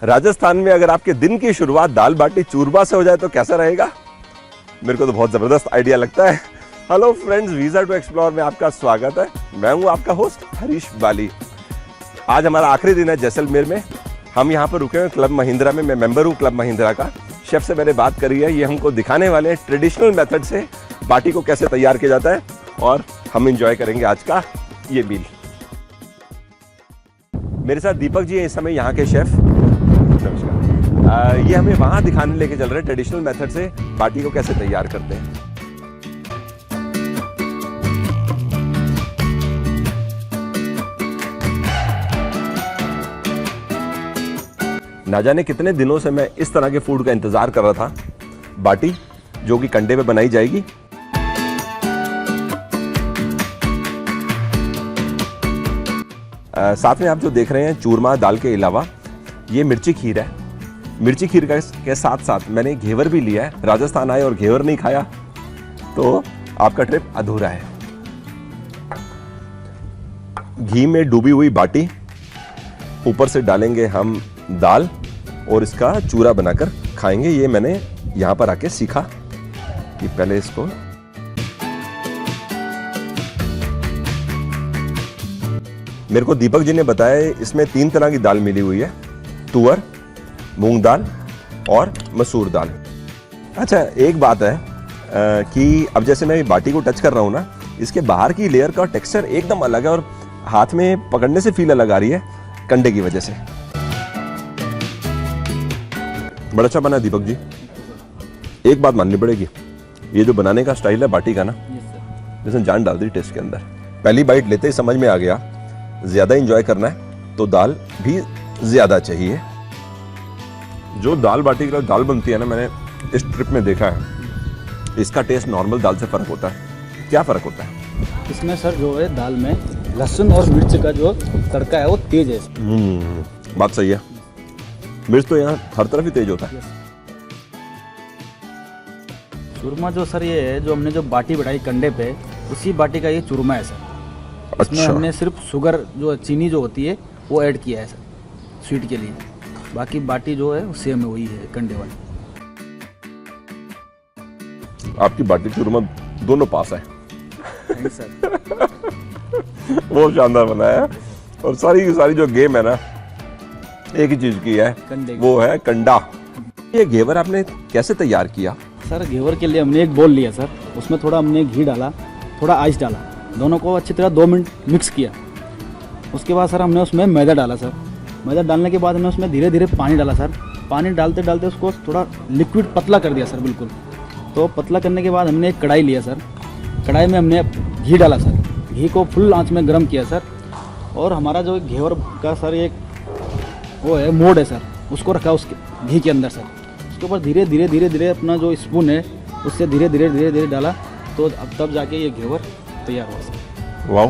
राजस्थान में अगर आपके दिन की शुरुआत दाल बाटी चूरमा से हो जाए तो कैसा रहेगा? मेरे को तो बहुत जबरदस्त आइडिया लगता है। Hello friends, visa to explore में आपका स्वागत है। मैं हूं आपका होस्ट हरीश बाली। आज हमारा आखिरी दिन है जैसलमेर में। हम यहां पर रुके हुए क्लब महिंद्रा में। मैं मेंबर हूं क्लब महिंद्रा का। शेफ से मैंने बात करी है, ये हमको दिखाने वाले हैं ट्रेडिशनल मेथड से बाटी को कैसे तैयार किया जाता है और हम एंजॉय करेंगे आज का ये मील। मेरे साथ दीपक जी हैं इस समय यहाँ के शेफ। नमस्कार। ये हमें वहाँ दिखाने लेके चल रहे हैं ट्रेडिशनल मेथड से बाटी को कैसे तैयार करते हैं। ना जाने कितने दिनों से मैं इस तरह के फूड का इंतजार कर रहा था। बाटी जो कि कंडे पे बनाई जाएगी। साथ में आप जो देख रहे हैं चूरमा दाल के अलावा ये मिर्ची खीर है। मिर्ची खीर के साथ साथ मैंने घेवर भी लिया है। राजस्थान आए और घेवर नहीं खाया तो आपका ट्रिप अधूरा है। घी में डूबी हुई बाटी, ऊपर से डालेंगे हम दाल और इसका चूरा बनाकर खाएंगे। ये मैंने यहां पर आके सीखा कि पहले इसको मेरे को दीपक जी ने बताया इसमें 3 तरह की दाल मिली हुई है, तुअर, मूंग दाल और मसूर दाल। अच्छा, एक बात है कि अब जैसे मैं बाटी को टच कर रहा हूँ ना, इसके बाहर की लेयर का टेक्सचर एकदम अलग है और हाथ में पकड़ने से फील अलग आ रही है कंडे की वजह से। बड़ा अच्छा बना दीपक जी। एक बात माननी पड़ेगी, ये जो बनाने का स्टाइल है बाटी का ना, जैसे जान डाल दी टेस्ट के अंदर। पहली बाइट लेते ही समझ में आ गया, ज्यादा एंजॉय करना है तो दाल भी ज्यादा चाहिए। जो दाल बाटी की दाल बनती है ना, मैंने इस ट्रिप में देखा है, इसका टेस्ट नॉर्मल दाल से फर्क होता है। क्या फर्क होता है इसमें? सर जो है दाल में लहसुन और मिर्च का जो तड़का है वो तेज है। बात सही है। मिर्च तो यहाँ हर तरफ ही तेज होता है। चूरमा जो सर ये है, जो हमने जो बाटी बढ़ाई कंडे पे, उसी बाटी का ये चूरमा है सर। इसमें अच्छा। हमने सिर्फ शुगर जो चीनी जो होती है वो ऐड किया है सर स्वीट के लिए। बाकी बाटी जो है वो सेम वही है कंडे वाली। आपकी बाटी चूरमा दोनों पास है। सर वो शानदार बनाया है। और सारी की सारी जो गेम है ना, एक ही चीज की है, वो है कंडा। ये घेवर आपने कैसे तैयार किया? सर घेवर के लिए हमने एक बोल लिया सर, उसमें थोड़ा हमने घी डाला, थोड़ा आइस डाला, दोनों को अच्छी तरह 2 मिनट मिक्स किया। उसके बाद सर हमने उसमें मैदा डाला सर। मैदा डालने के बाद हमने उसमें धीरे धीरे पानी डाला सर। पानी डालते डालते उसको थोड़ा लिक्विड पतला कर दिया सर, बिल्कुल। तो पतला करने के बाद हमने एक कढ़ाई लिया सर। कढ़ाई में हमने घी डाला सर। घी को फुल आंच में गर्म किया सर। और हमारा जो घेवर का सर एक वो है मोड है सर, उसको रखा उसके घी के अंदर सर। उसके ऊपर धीरे धीरे धीरे धीरे अपना जो स्पून है उससे धीरे धीरे धीरे धीरे डाला, तो अब तब जाके ये घेवर तैयार हुआ सर। वाह,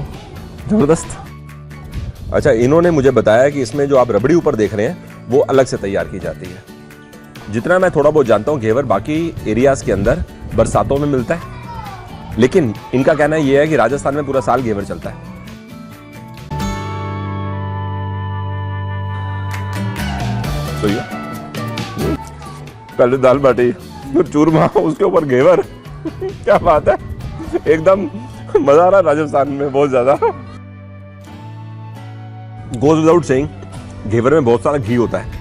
जबरदस्त। अच्छा, इन्होंने मुझे बताया कि इसमें जो आप रबड़ी ऊपर देख रहे हैं वो अलग से तैयार की जाती है। जितना मैं थोड़ा बहुत जानता हूँ, घेवर बाकी एरियाज के अंदर बरसातों में मिलता है, लेकिन इनका कहना यह है कि राजस्थान में पूरा साल घेवर चलता है। तो ये पहले दाल बाटी, फिर चूरमा, उसके ऊपर घेवर। क्या बात है, एकदम मजा आ रहा राजस्थान में बहुत ज्यादा। गोज विदाउट सेइंग, घेवर में बहुत सारा घी होता है,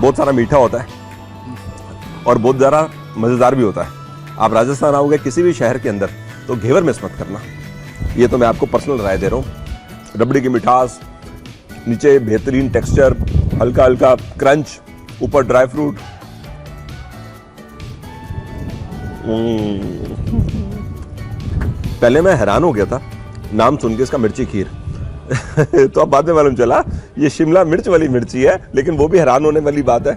बहुत सारा मीठा होता है और बहुत ज्यादा मजेदार भी होता है। आप राजस्थान आओगे किसी भी शहर के अंदर तो घेवर मिस मत करना। ये तो मैं आपको पर्सनल राय दे रहा हूँ। रबड़ी की मिठास, नीचे बेहतरीन टेक्सचर, हल्का हल्का क्रंच, ऊपर ड्राई फ्रूट। पहले मैं हैरान हो गया था नाम सुन के इसका, मिर्ची खीर। तो अब बाद में मालूम चला ये शिमला मिर्च वाली मिर्ची है, लेकिन वो भी हैरान होने वाली बात है।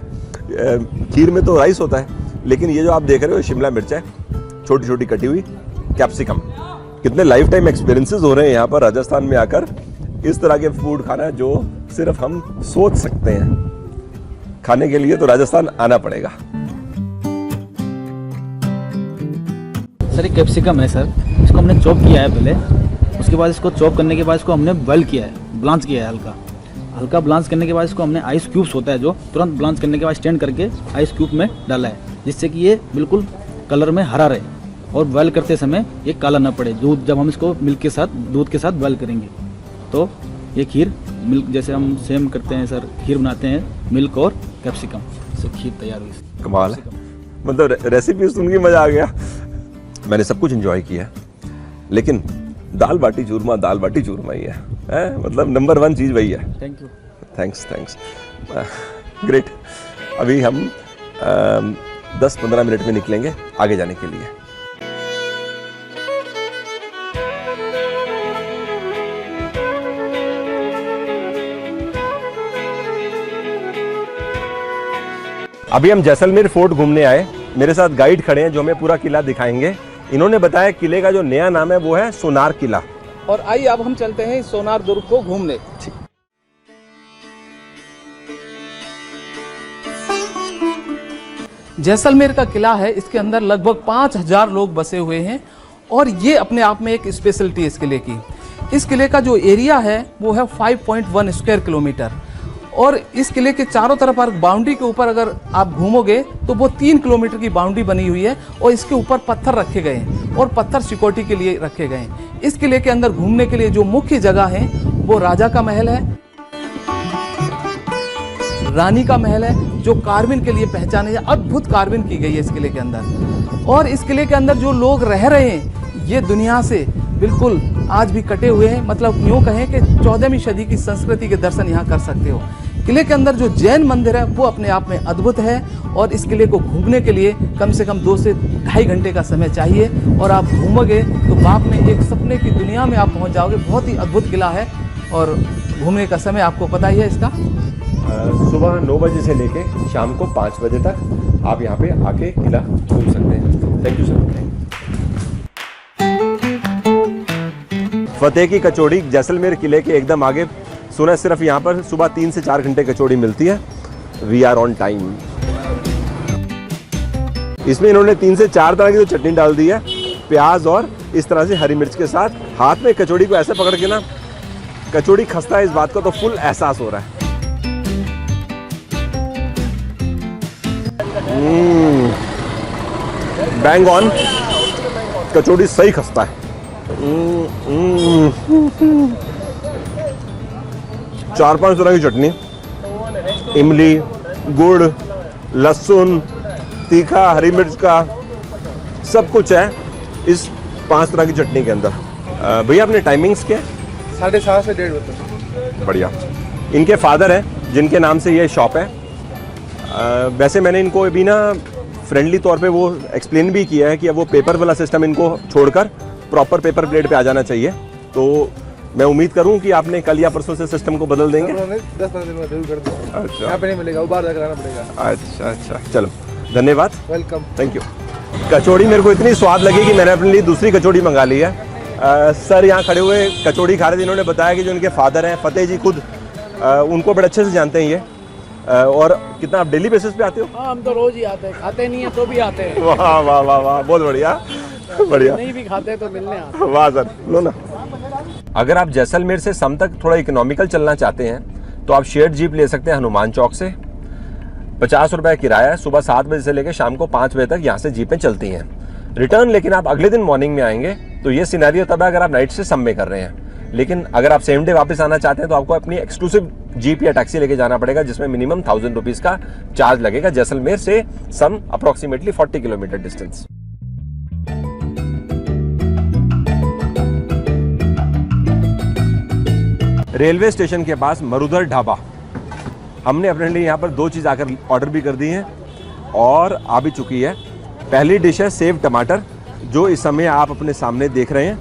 खीर में तो राइस होता है, लेकिन ये जो आप देख रहे हो शिमला मिर्च है, छोटी छोटी कटी हुई, कैप्सिकम। कितने लाइफ टाइम एक्सपीरियंसेस हो रहे हैं यहाँ पर राजस्थान में आकर, इस तरह के फूड खाना जो सिर्फ हम सोच सकते हैं। खाने के लिए तो राजस्थान आना पड़ेगा। सर ये कैप्सिकम है सर, इसको हमने चॉप किया है पहले। उसके बाद इसको चॉप करने के बाद इसको हमने बॉइल किया है, ब्लांच किया है हल्का। हल्का ब्लांच करने के बाद इसको हमने आइस क्यूब्स होता है जो तुरंत ब्लांच करने के बाद स्टैंड करके आइस क्यूब में डाला है, जिससे कि ये बिल्कुल कलर में हरा रहे और बॉयल करते समय ये काला ना पड़े। दूध जब हम इसको मिल्क के साथ दूध के साथ बॉयल करेंगे तो ये खीर मिल्क जैसे हम सेम करते हैं सर, खीर बनाते हैं मिल्क और कैप्सिकम से खीर तैयार हुई। कमाल है, मतलब रेसिपी सुन के मजा आ गया। मैंने सब कुछ एंजॉय किया, लेकिन दाल बाटी चूरमा ही है? मतलब नंबर 1 चीज़ वही है। Thank you. Thanks great. अभी हम 10-15 मिनट में निकलेंगे आगे जाने के लिए। अभी हम जैसलमेर फोर्ट घूमने आए। मेरे साथ गाइड खड़े हैं जो हमें पूरा किला दिखाएंगे। इन्होंने बताया किले का जो नया नाम है वो है सोनार किला। और आइए अब हम चलते हैं इस सोनार दुर्ग को घूमने। जैसलमेर का किला है, इसके अंदर लगभग 5000 लोग बसे हुए हैं और ये अपने आप में एक स्पेशलिटी है इस किले की। इस किले का जो एरिया है वो है 5.1 स्क्वायर किलोमीटर और इस किले के चारों तरफ बाउंड्री के ऊपर अगर आप घूमोगे तो वो 3 किलोमीटर की बाउंड्री बनी हुई है और इसके ऊपर पत्थर रखे गए हैं और पत्थर सिक्योरिटी के लिए रखे गए हैं। इस किले के अंदर घूमने के लिए जो मुख्य जगह है वो राजा का महल है, रानी का महल है जो कार्विन के लिए पहचाने जाए, अद्भुत कार्विन की गई है इस किले के अंदर। और इस किले के अंदर जो लोग रह रहे हैं ये दुनिया से बिल्कुल आज भी कटे हुए हैं, मतलब यूँ कहें कि 14वीं सदी की संस्कृति के दर्शन यहाँ कर सकते हो। किले के अंदर जो जैन मंदिर है वो अपने आप में अद्भुत है और इस किले को घूमने के लिए कम से कम 2 से ढाई घंटे का समय चाहिए और आप घूमोगे तो बाप में एक सपने की दुनिया में आप पहुँच जाओगे। बहुत ही अद्भुत किला है और घूमने का समय आपको पता ही है इसका। सुबह 9 बजे से लेके शाम को 5 बजे तक आप यहाँ पे आके किला घूम सकते हैं। Thank you sir. फतेह की कचौड़ी जैसलमेर किले के एकदम आगे। सुना सिर्फ यहाँ पर सुबह 3 से 4 घंटे कचौड़ी मिलती है। We are on time. इसमें इन्होंने 3 से 4 तरह की तो चटनी डाल दी है, प्याज और इस तरह से हरी मिर्च के साथ। हाथ में कचौड़ी को ऐसे पकड़ के ना कचौड़ी खस्ता है इस बात का तो फुल एहसास हो रहा है। बैंग ऑन, कचौड़ी सही खस्ता है। 4-5 तरह की चटनी, इमली, गुड़, लहसुन, तीखा, हरी मिर्च का सब कुछ है इस 5 तरह की चटनी के अंदर। भैया अपने टाइमिंग्स क्या है? 7:30 से 1:30 बजे। बढ़िया। इनके फादर हैं जिनके नाम से ये शॉप है। वैसे मैंने इनको अभी ना फ्रेंडली तौर पे वो एक्सप्लेन भी किया है कि अब वो पेपर वाला सिस्टम इनको छोड़कर प्रॉपर पेपर प्लेट पे आ जाना चाहिए। तो मैं उम्मीद करूं कि आपने कल या परसों से सिस्टम को बदल देंगे। 10-15 दिन में जरूर कर दूंगा। अच्छा, यहाँ पे नहीं मिलेगा, वो बाहर जाकर आना पड़ेगा। अच्छा, चलो धन्यवाद, वेलकम, थैंक यू। कचौड़ी मेरे को इतनी स्वाद लगी कि मैंने अपने लिए दूसरी कचौड़ी मंगा ली है। सर यहाँ खड़े हुए कचौड़ी खा रहे थे। इन्होंने बताया कि जो इनके फादर हैं फतेह जी खुद उनको बड़े अच्छे से जानते हैं ये। और कितना आप डेली बेसिस पे आते हो? हाँ, हम तो रोज ही आते हैं, खाते नहीं है तो भी आते हैं। वाह वाह वाह वाह, बहुत बढ़िया बढ़िया। नहीं भी खाते तो मिलने आते हैं। वाह सर, लो ना। अगर आप जैसलमेर से सम तक थोड़ा इकोनॉमिकल चलना चाहते हैं तो आप शेयर्ड जीप ले सकते हैं हनुमान चौक से। 50 रुपये किराया है। सुबह 7 बजे से लेकर शाम को 5 बजे तक यहाँ से जीपें चलती हैं। रिटर्न लेकिन आप अगले दिन मॉर्निंग में आएंगे तो ये सिनेरियो तब है अगर आप नाइट से सम में कर रहे हैं। लेकिन अगर आप सेम डे वापस आना चाहते हैं तो आपको अपनी एक्सक्लूसिव जीप या टैक्सी लेके जाना पड़ेगा, जिसमें मिनिमम 1000 रुपीज का चार्ज लगेगा। जैसलमेर से some approximately 40 kilometre distance. Railway station के पास मरुधर ढाबा। हमने अपने लिए यहाँ पर 2 चीज़ आकर ऑर्डर भी कर दी हैं और आ भी चुकी है। पहली डिश है सेव टमाटर, जो इस समय आप अपने सामने देख रहे हैं।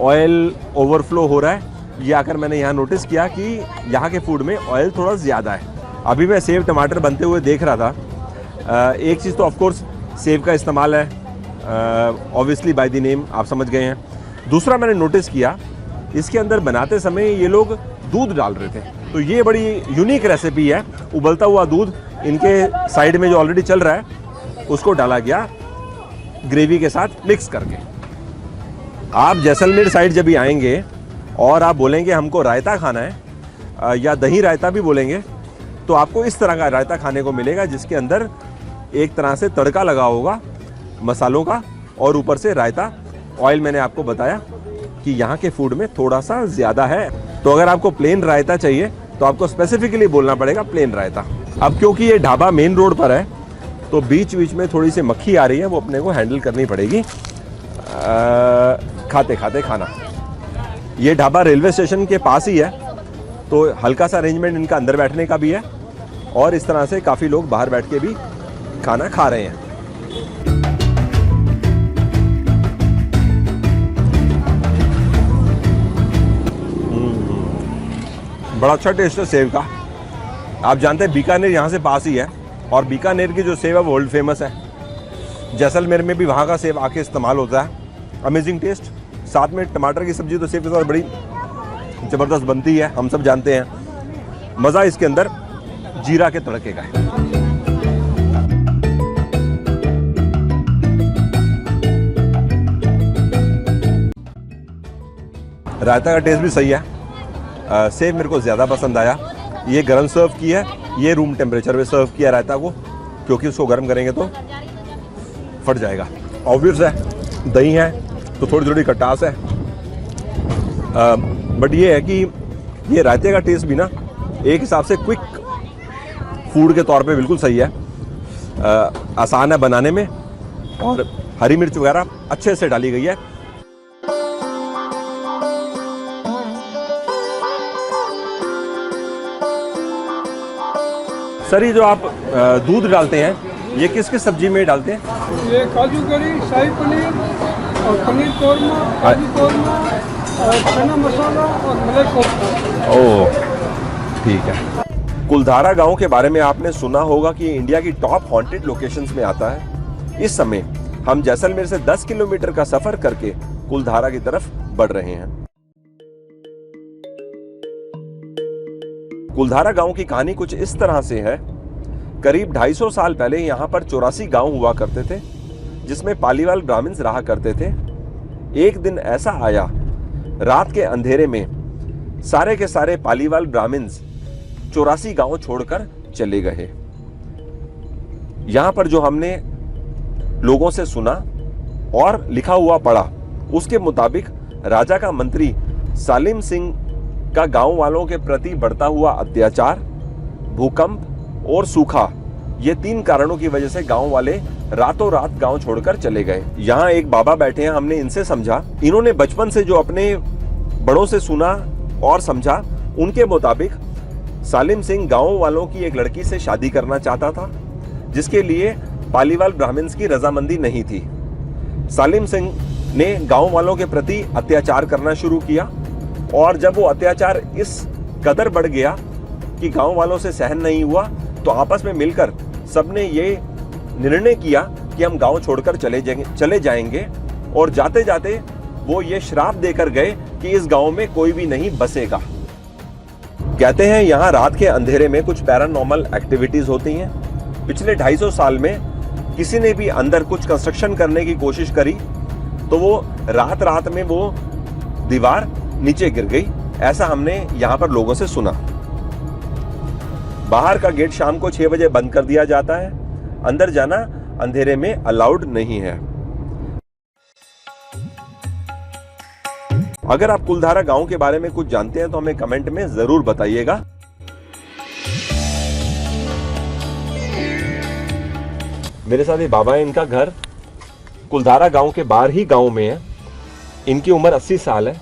ऑयल ओवरफ्लो हो रहा है। ये आकर मैंने यहाँ नोटिस किया कि यहाँ के फूड में ऑयल थोड़ा ज़्यादा है। अभी मैं सेव टमाटर बनते हुए देख रहा था। एक चीज़ तो ऑफकोर्स सेव का इस्तेमाल है, ऑब्वियसली बाय द नेम आप समझ गए हैं। दूसरा मैंने नोटिस किया इसके अंदर बनाते समय ये लोग दूध डाल रहे थे, तो ये बड़ी यूनिक रेसिपी है। उबलता हुआ दूध इनके साइड में जो ऑलरेडी चल रहा है उसको डाला गया ग्रेवी के साथ मिक्स करके। आप जैसलमेर साइड जब भी आएंगे और आप बोलेंगे हमको रायता खाना है, या दही रायता भी बोलेंगे, तो आपको इस तरह का रायता खाने को मिलेगा जिसके अंदर एक तरह से तड़का लगा होगा मसालों का और ऊपर से रायता। ऑयल मैंने आपको बताया कि यहाँ के फूड में थोड़ा सा ज़्यादा है। तो अगर आपको प्लेन रायता चाहिए तो आपको स्पेसिफिकली बोलना पड़ेगा प्लेन रायता। अब क्योंकि ये ढाबा मेन रोड पर है तो बीच बीच में थोड़ी सी मक्खी आ रही है, वो अपने को हैंडल करनी पड़ेगी खाते खाते खाना। ये ढाबा रेलवे स्टेशन के पास ही है तो हल्का सा अरेंजमेंट इनका अंदर बैठने का भी है और इस तरह से काफ़ी लोग बाहर बैठ के भी खाना खा रहे हैं। बड़ा अच्छा टेस्ट है सेव का। आप जानते हैं बीकानेर यहाँ से पास ही है और बीकानेर की जो सेव है वो वर्ल्ड फेमस है। जैसलमेर में भी वहाँ का सेव आके इस्तेमाल होता है। अमेजिंग टेस्ट, साथ में टमाटर की सब्जी तो सेव के साथ बड़ी ज़बरदस्त बनती है, हम सब जानते हैं। मज़ा इसके अंदर जीरा के तड़के का है। रायता का टेस्ट भी सही है। सेव मेरे को ज़्यादा पसंद आया। ये गरम सर्व की है, ये रूम टेम्परेचर पे सर्व किया रायता को, क्योंकि उसको गर्म करेंगे तो फट जाएगा। ऑब्वियस है, दही है तो थोड़ी थोड़ी खटास है, बट ये है कि ये रायते का टेस्ट भी ना एक हिसाब से क्विक फूड के तौर पे बिल्कुल सही है। आसान है बनाने में और हरी मिर्च वगैरह अच्छे से डाली गई है। सर ये जो आप दूध डालते हैं ये किस किस सब्जी में डालते हैं? ये काजू करी, शाही पनीर और पनीर कौरमा, काजू कौरमा और चना मसाला और मलाई कोफ्ता। ओह ठीक है। कुलधारा गांव के बारे में आपने सुना होगा कि इंडिया की टॉप हॉन्टेड लोकेशंस में आता है। इस समय हम जैसलमेर से 10 किलोमीटर का सफर करके कुलधारा की तरफ बढ़ रहे हैं। कुलधारा गांव की कहानी कुछ इस तरह से है। करीब 250 साल पहले यहाँ पर 84 गांव हुआ करते थे जिसमें पालीवाल ब्राह्मण्स रहा करते थे। एक दिन ऐसा आया, रात के अंधेरे में सारे के सारे पालीवाल ब्राह्मण्स 84 गांव छोड़कर चले गए। यहाँ पर जो हमने लोगों से सुना और लिखा हुआ पढ़ा उसके मुताबिक राजा का मंत्री सालिम सिंह का गांव वालों के प्रति बढ़ता हुआ अत्याचार, भूकंप और सूखा, ये 3 कारणों की वजह से गांव वाले रातों रात गांव छोड़कर चले गए। यहाँ एक बाबा बैठे हैं, हमने इनसे समझा, इन्होंने बचपन से जो अपने बड़ों से सुना और समझा उनके मुताबिक सालिम सिंह गांव वालों की एक लड़की से शादी करना चाहता था जिसके लिए पालीवाल ब्राह्मण्स की रजामंदी नहीं थी। सालिम सिंह ने गांव वालों के प्रति अत्याचार करना शुरू किया और जब वो अत्याचार इस कदर बढ़ गया कि गांव वालों से सहन नहीं हुआ तो आपस में मिलकर सबने ये निर्णय किया कि हम गांव छोड़कर चले जाएंगे और जाते जाते वो ये श्राप देकर गए कि इस गांव में कोई भी नहीं बसेगा। कहते हैं यहाँ रात के अंधेरे में कुछ पैरानॉर्मल एक्टिविटीज होती हैं। पिछले 250 साल में किसी ने भी अंदर कुछ कंस्ट्रक्शन करने की कोशिश करी तो वो रात में वो दीवार नीचे गिर गई, ऐसा हमने यहाँ पर लोगों से सुना। बाहर का गेट शाम को 6 बजे बंद कर दिया जाता है। अंदर जाना अंधेरे में अलाउड नहीं है। अगर आप कुलधारा गांव के बारे में कुछ जानते हैं तो हमें कमेंट में जरूर बताइएगा। मेरे साथ ये बाबा है, इनका घर कुलधारा गांव के बाहर ही गांव में है। इनकी उम्र 80 साल है।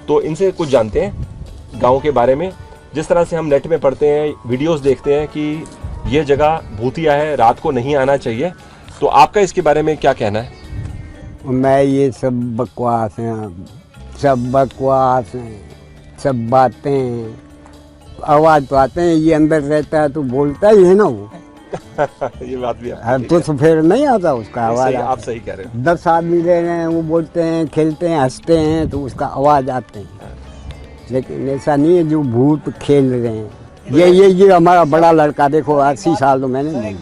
तो इनसे कुछ जानते हैं गांव के बारे में। जिस तरह से हम नेट में पढ़ते हैं, वीडियोस देखते हैं कि ये जगह भूतिया है, रात को नहीं आना चाहिए, तो आपका इसके बारे में क्या कहना है? मैं ये सब बकवास हैं, सब बकवास हैं, सब बातें, आवाज़ तो आते हैं, ये अंदर रहता है तो बोलता ही है ना वो। ये बात भी तो फिर नहीं आता उसका आवाज़। आप सही कह रहे हो। 10 आदमी रह रहे हैं, वो बोलते हैं, खेलते हैं, हंसते हैं तो उसका आवाज़ आते हैं। लेकिन ऐसा नहीं है जो भूत खेल रहे हैं। ये हमारा बड़ा लड़का देखो 80 साल तो मैंने नहीं।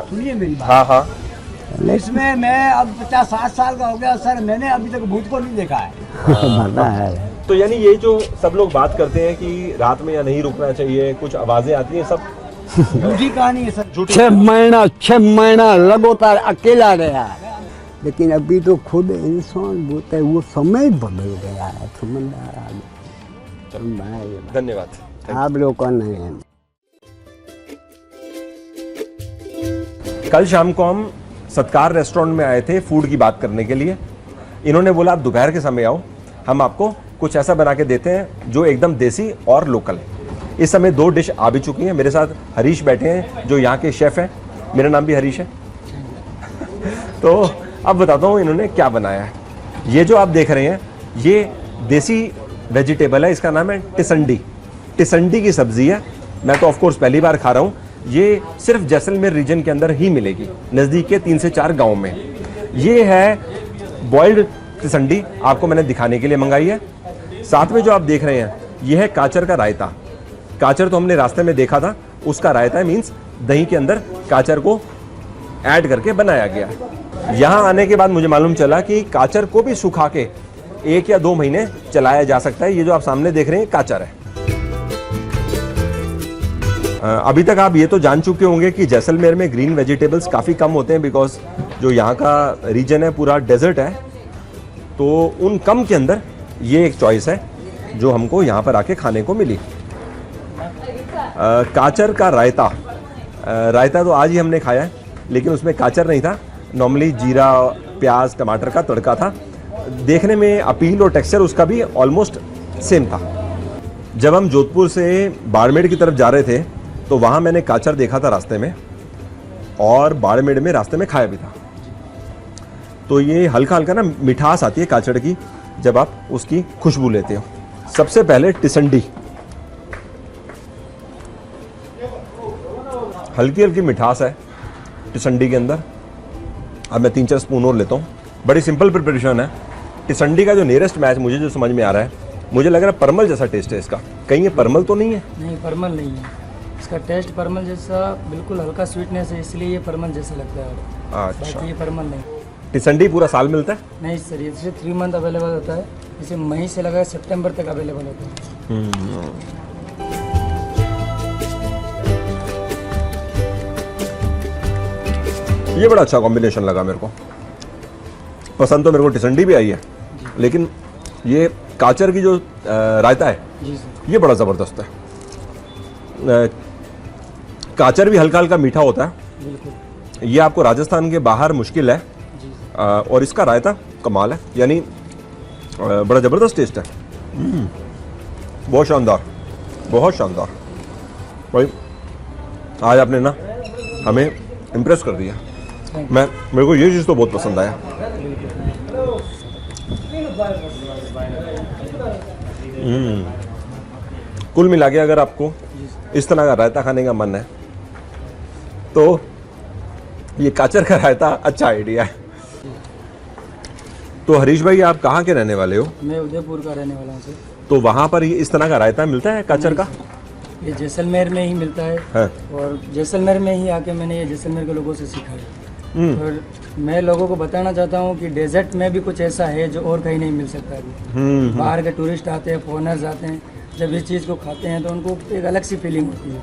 सुनिए मेरी बात। हाँ हाँ। इसमें मैं अब 50-60 साल का हो गया सर, मैंने अभी तक भूत को नहीं देखा है। पता है। तो यानी ये जो सब लोग बात करते हैं कि रात में या नहीं रुकना चाहिए, कुछ आवाजें आती हैं, सब झूठी कहानी है सर। 6 महीना लगातार अकेला रहा, लेकिन अभी तो खुद इंसान बोलता है वो समय बदल गया है, समझदार आदमी। धन्यवाद। आप लोग का नहीं है। कल शाम को हम सत्कार रेस्टोरेंट में आए थे फूड की बात करने के लिए। इन्होंने बोला आप दोपहर के समय आओ, हम आपको कुछ ऐसा बना के देते हैं जो एकदम देसी और लोकल है। इस समय 2 डिश आ भी चुकी हैं। मेरे साथ हरीश बैठे हैं जो यहाँ के शेफ़ हैं। मेरा नाम भी हरीश है। तो अब बताता हूँ इन्होंने क्या बनाया है। ये जो आप देख रहे हैं ये देसी वेजिटेबल है, इसका नाम है टिसंडी। टिसंडी की सब्ज़ी है। मैं तो ऑफकोर्स पहली बार खा रहा हूँ। ये सिर्फ जैसलमेर रीजन के अंदर ही मिलेगी, नज़दीक के 3 से 4 गाँव में। ये है बॉइल्ड टिसंडी, आपको मैंने दिखाने के लिए मंगाई है। साथ में जो आप देख रहे हैं ये है काचर का रायता। काचर तो हमने रास्ते में देखा था, उसका रायता है, मीन्स दही के अंदर काचर को ऐड करके बनाया गया है। यहाँ आने के बाद मुझे मालूम चला कि काचर को भी सुखा के 1 या 2 महीने चलाया जा सकता है। ये जो आप सामने देख रहे हैं काचर है। अभी तक आप ये तो जान चुके होंगे कि जैसलमेर में ग्रीन वेजिटेबल्स काफ़ी कम होते हैं, बिकॉज जो यहाँ का रीजन है पूरा डेजर्ट है। तो उन कम के अंदर ये एक चॉइस है जो हमको यहाँ पर आके खाने को मिली। काचर का रायता, रायता तो आज ही हमने खाया है, लेकिन उसमें काचर नहीं था, नॉर्मली जीरा प्याज टमाटर का तड़का था। देखने में अपील और टेक्सचर उसका भी ऑलमोस्ट सेम था। जब हम जोधपुर से बाड़मेर की तरफ जा रहे थे तो वहाँ मैंने काचर देखा था रास्ते में, और बाड़मेर में रास्ते में खाया भी था। तो ये हल्का हल्का ना मिठास आती है काचर की जब आप उसकी खुशबू लेते हो। सबसे पहले टिसंडी, हल्की हल्की मिठास है टिसंडी के अंदर। अब मैं 3-4 स्पून और लेता हूँ। बड़ी सिंपल प्रिपरेशन है। टिसंडी का जो नियरेस्ट मैच मुझे जो समझ में आ रहा है, मुझे लग रहा है परमल जैसा टेस्ट है इसका। कहीं ये परमल तो नहीं है? नहीं, परमल नहीं है। इसका टेस्ट परमल जैसा, बिल्कुल हल्का स्वीटनेस है, इसलिए ये परमल जैसा लगता है। अच्छा, बाकी ये परमल नहीं। टिसंडी पूरा साल मिलता है? नहीं सर, ये सिर्फ 3 मंथ अवेलेबल होता है। इसे मई से लगा सितंबर तक अवेलेबल होता है। ये बड़ा अच्छा कॉम्बिनेशन लगा मेरे को। पसंद तो मेरे को टिसंडी भी आई है, लेकिन ये काचर की जो रायता है जी सर, ये बड़ा ज़बरदस्त है। काचर भी हल्का हल्का मीठा होता है। बिल्कुल। ये आपको राजस्थान के बाहर मुश्किल है। और इसका रायता कमाल है, यानी बड़ा ज़बरदस्त टेस्ट है। बहुत शानदार, बहुत शानदार भाई। आज आपने ना हमें इम्प्रेस कर दिया। मेरे को ये चीज़ तो बहुत पसंद आया। कुल मिला के अगर आपको इस तरह का रायता खाने का मन है तो ये काचर का रायता अच्छा आइडिया है। तो हरीश भाई, आप कहाँ के रहने वाले हो? मैं उदयपुर का रहने वाला हूँ सर। तो वहाँ पर ये इस तरह का रायता मिलता है काचर का? ये जैसलमेर में ही मिलता है, और जैसलमेर में ही आके मैंने ये जैसलमेर के लोगों से सीखा है। और मैं लोगों को बताना चाहता हूँ कि डेजर्ट में भी कुछ ऐसा है जो और कहीं नहीं मिल सकता अभी। बाहर के टूरिस्ट आते हैं, फॉरेनर्स आते हैं, जब इस चीज़ को खाते हैं तो उनको एक अलग सी फीलिंग होती है।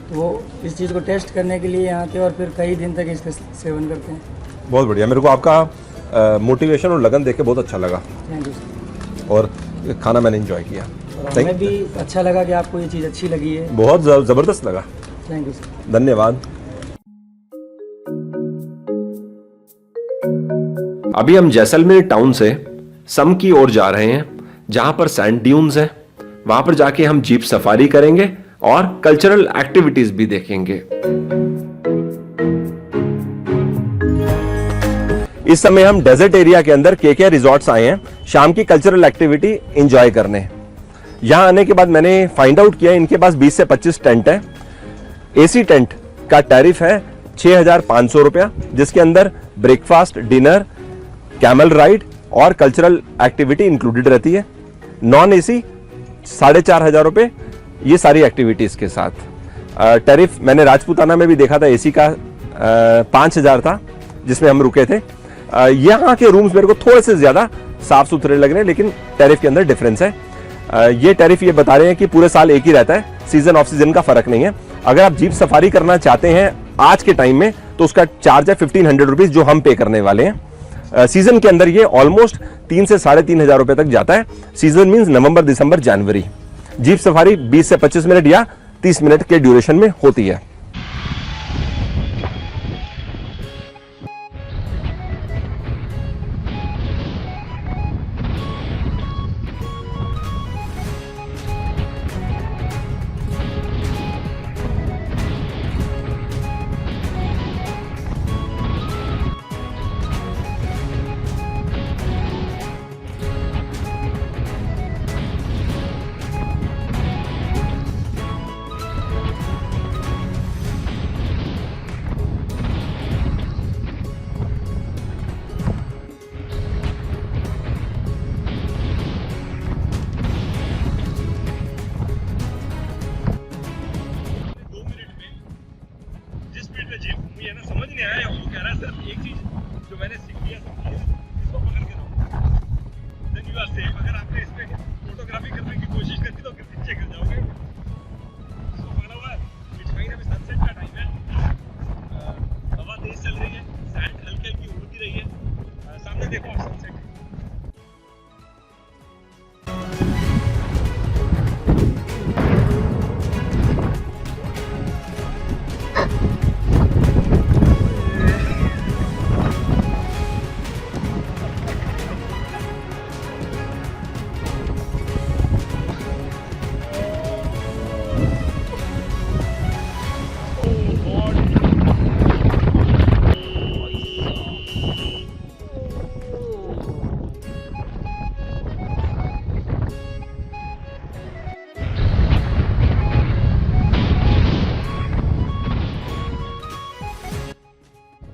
तो वो इस चीज़ को टेस्ट करने के लिए यहाँ आते हैं और फिर कई दिन तक इसका सेवन करते हैं। बहुत बढ़िया। मेरे को आपका मोटिवेशन और लगन देख के बहुत अच्छा लगा, थैंक यू सर। और खाना मैंने एंजॉय किया। हमें भी अच्छा लगा कि आपको ये चीज़ अच्छी लगी है। बहुत ज़बरदस्त लगा। Thank you sir. धन्यवाद। अभी हम जैसलमेर टाउन से सम की ओर जा रहे हैं, जहां पर सैंड ड्यून्स हैं। वहां पर जाके हम जीप सफारी करेंगे और कल्चरल एक्टिविटीज भी देखेंगे। इस समय हम डेजर्ट एरिया के अंदर केके रिजॉर्ट्स आए हैं शाम की कल्चरल एक्टिविटी एंजॉय करने। यहां आने के बाद मैंने फाइंड आउट किया इनके पास 20 से 25 टेंट है। एसी टेंट का टैरिफ है 6,500 रुपया, जिसके अंदर ब्रेकफास्ट, डिनर, कैमल राइड और कल्चरल एक्टिविटी इंक्लूडेड रहती है। नॉन एसी 4,500 रुपये, ये सारी एक्टिविटीज के साथ। टैरिफ मैंने राजपूताना में भी देखा था, एसी का 5,000 था जिसमें हम रुके थे। यहाँ के रूम्स मेरे को थोड़े से ज्यादा साफ सुथरे लग रहे हैं, लेकिन टैरिफ के अंदर डिफरेंस है। ये टैरिफ ये बता रहे हैं कि पूरे साल एक ही रहता है, सीजन ऑफ सीजन का फर्क नहीं है। अगर आप जीप सफारी करना चाहते हैं आज के टाइम में तो उसका चार्ज है 1500 रुपीज जो हम पे करने वाले हैं। सीजन के अंदर ये ऑलमोस्ट 3 से 3,500 रुपए तक जाता है। सीजन मींस नवंबर, दिसंबर, जनवरी। जीप सफारी 20 से 25 मिनट या 30 मिनट के ड्यूरेशन में होती है। समझ नहीं आया, वो कह रहा है सिर्फ एक चीज जो मैंने सीख लिया इसको पकड़ के रहो, देन यू आर सेफ। अगर आपने इसमें फोटोग्राफी करने की कोशिश करी तो नीचे गिर जाओगे। इसको पकड़ा हुआ है। बीच में अभी सनसेट का टाइम है, हवा तेज चल रही है, सैंड हल्की हल्की उड़ती रही है। सामने देखो आप सनसेट।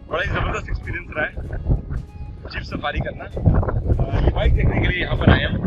बड़ा ही जबरदस्त एक्सपीरियंस रहा है जीप सफारी करना। ये बाइक देखने के लिए यहाँ पर आए हैं।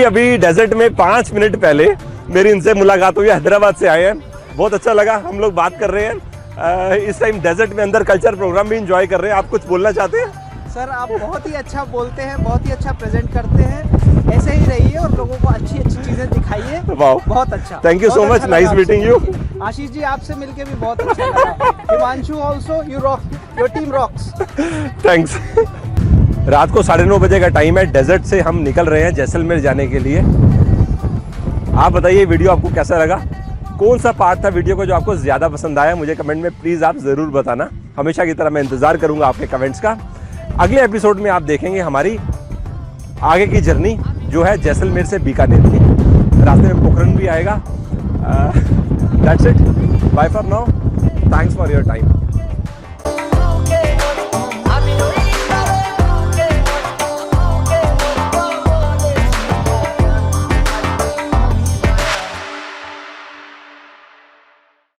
अभी डेजर्ट में 5 मिनट पहले मेरी इनसे मुलाकात हुई। हैदराबाद से आए हैं, बहुत अच्छा लगा। हम लोग बात कर रहे हैं इस टाइम डेजर्ट में अंदर कल्चर प्रोग्राम भी एंजॉय कर रहे हैं। आप कुछ बोलना चाहते हैं? सर आप बहुत ही अच्छा बोलते हैं, बहुत ही अच्छा प्रेजेंट करते हैं, ऐसे ही रहिए और लोगों को अच्छी अच्छी चीजें दिखाइए। बहुत अच्छा, thank you so much, nice meeting you. Ashish ji आपसे मिलके भी बहुत अच्छा लगा। Himanshu also you rock, your team rocks. Thanks. रात को 9:30 बजे का टाइम है। डेजर्ट से हम निकल रहे हैं जैसलमेर जाने के लिए। आप बताइए वीडियो आपको कैसा लगा, कौन सा पार्ट था वीडियो को जो आपको ज्यादा पसंद आया, मुझे कमेंट में प्लीज आप जरूर बताना। हमेशा की तरह मैं इंतजार करूंगा आपके कमेंट्स का। अगले एपिसोड में आप देखेंगे हमारी आगे की जर्नी जो है जैसलमेर से बीकानेर की। रास्ते में पोखरण भी आएगा। That's it, bye for now, thanks for your time.